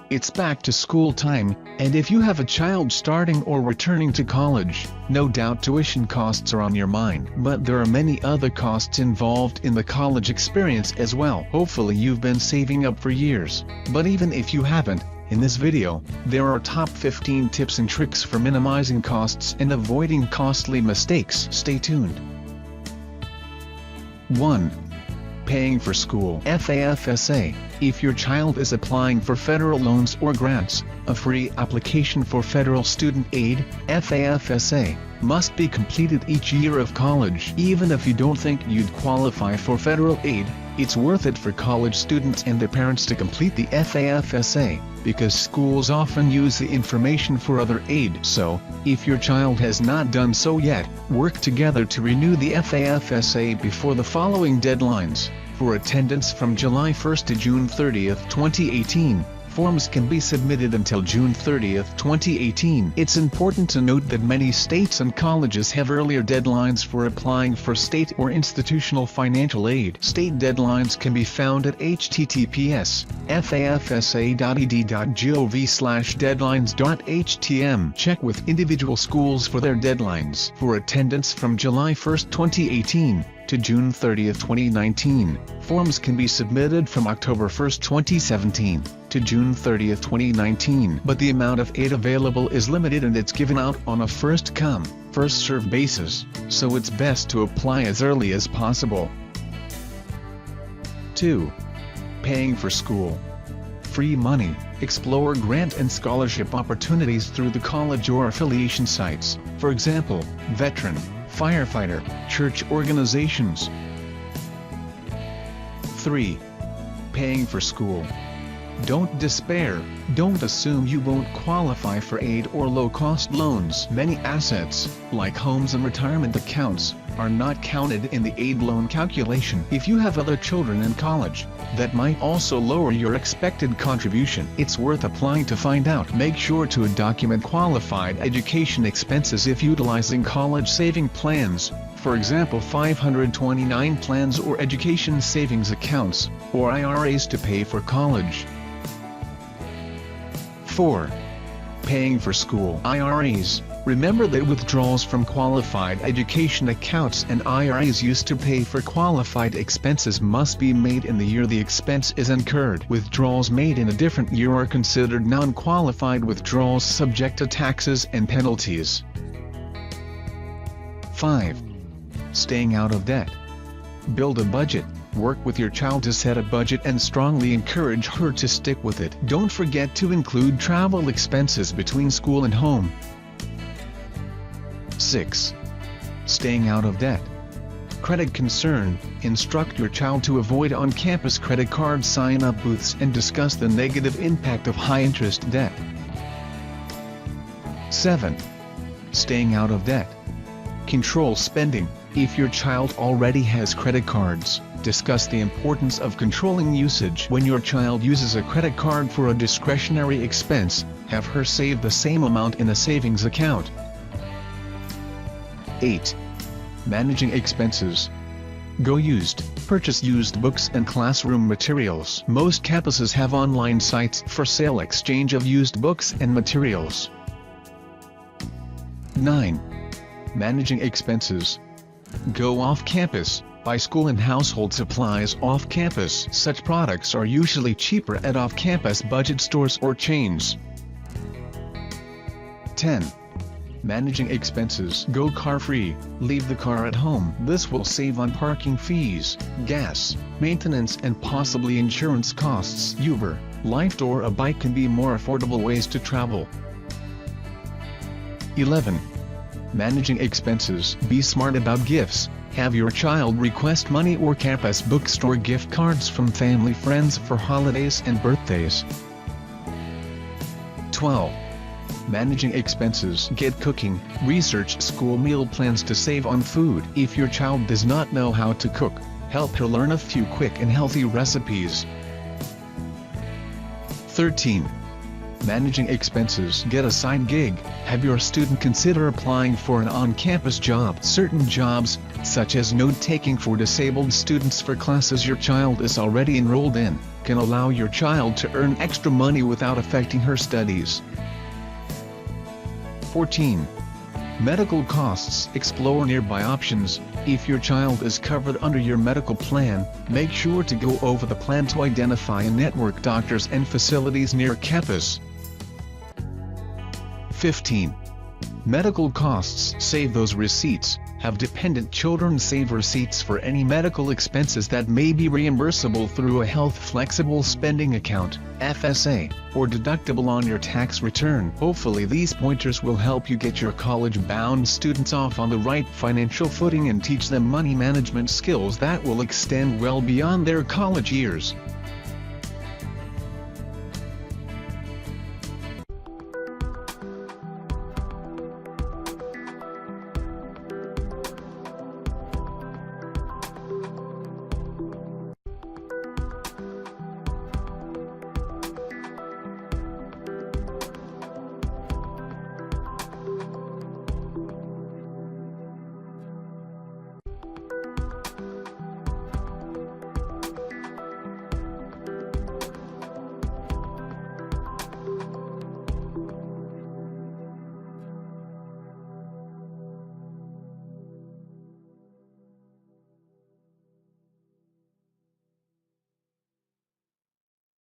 It's back to school time, and if you have a child starting or returning to college, no doubt tuition costs are on your mind. But there are many other costs involved in the college experience as well. Hopefully you've been saving up for years, but even if you haven't, in this video, there are top 15 tips and tricks for minimizing costs and avoiding costly mistakes. Stay tuned. 1. Paying for school. FAFSA. If your child is applying for federal loans or grants, a free application for federal student aid, FAFSA, must be completed each year of college. Even if you don't think you'd qualify for federal aid, it's worth it for college students and their parents to complete the FAFSA, because schools often use the information for other aid. So, if your child has not done so yet, work together to renew the FAFSA before the following deadlines. For attendance from July 1st to June 30th, 2018, forms can be submitted until June 30th, 2018. It's important to note that many states and colleges have earlier deadlines for applying for state or institutional financial aid. State deadlines can be found at https://fafsa.ed.gov/deadlines.htm. Check with individual schools for their deadlines. For attendance from July 1st, 2018, to June 30, 2019, forms can be submitted from October 1, 2017, to June 30, 2019. But the amount of aid available is limited and it's given out on a first-come, first-served basis, so it's best to apply as early as possible. 2. Paying for school. Free money. Explore grant and scholarship opportunities through the college or affiliation sites, for example, veteran, firefighter, church organizations. 3. Paying for school. Don't despair. Don't assume you won't qualify for aid or low-cost loans. Many assets, like homes and retirement accounts, are not counted in the aid loan calculation. If you have other children in college, that might also lower your expected contribution. It's worth applying to find out. Make sure to document qualified education expenses if utilizing college saving plans, for example 529 plans or education savings accounts, or IRAs to pay for college. 4. Paying for school. IRAs. Remember that withdrawals from qualified education accounts and IRAs used to pay for qualified expenses must be made in the year the expense is incurred. Withdrawals made in a different year are considered non-qualified withdrawals subject to taxes and penalties. 5. Staying out of debt. Build a budget. Work with your child to set a budget and strongly encourage her to stick with it. Don't forget to include travel expenses between school and home. 6. Staying out of debt. Credit concern. Instruct your child to avoid on-campus credit card sign-up booths and discuss the negative impact of high-interest debt. 7. Staying out of debt. Control spending. If your child already has credit cards, discuss the importance of controlling usage. When your child uses a credit card for a discretionary expense, have her save the same amount in a savings account. 8. Managing expenses. Go used. Purchase used books and classroom materials. Most campuses have online sites for sale exchange of used books and materials. 9. Managing expenses. Go off campus. Buy school and household supplies off campus. Such products are usually cheaper at off-campus budget stores or chains. 10. Managing expenses. Go car-free. Leave the car at home. This will save on parking fees, gas, maintenance and possibly insurance costs. Uber, Lyft or a bike can be more affordable ways to travel. 11. Managing expenses. Be smart about gifts. Have your child request money or campus bookstore gift cards from family friends for holidays and birthdays. 12. Managing expenses. Get cooking. Research school meal plans to save on food. If your child does not know how to cook, Help her learn a few quick and healthy recipes. 13. Managing expenses. Get a side gig. Have your student consider applying for an on-campus job. Certain jobs, such as note-taking for disabled students for classes your child is already enrolled in, can allow your child to earn extra money without affecting her studies. 14. Medical costs. Explore nearby options. If your child is covered under your medical plan, make sure to go over the plan to identify and network doctors and facilities near campus. 15. Medical costs. Save those receipts. Have dependent children save receipts for any medical expenses that may be reimbursable through a health flexible spending account, FSA, or deductible on your tax return. Hopefully these pointers will help you get your college-bound students off on the right financial footing and teach them money management skills that will extend well beyond their college years.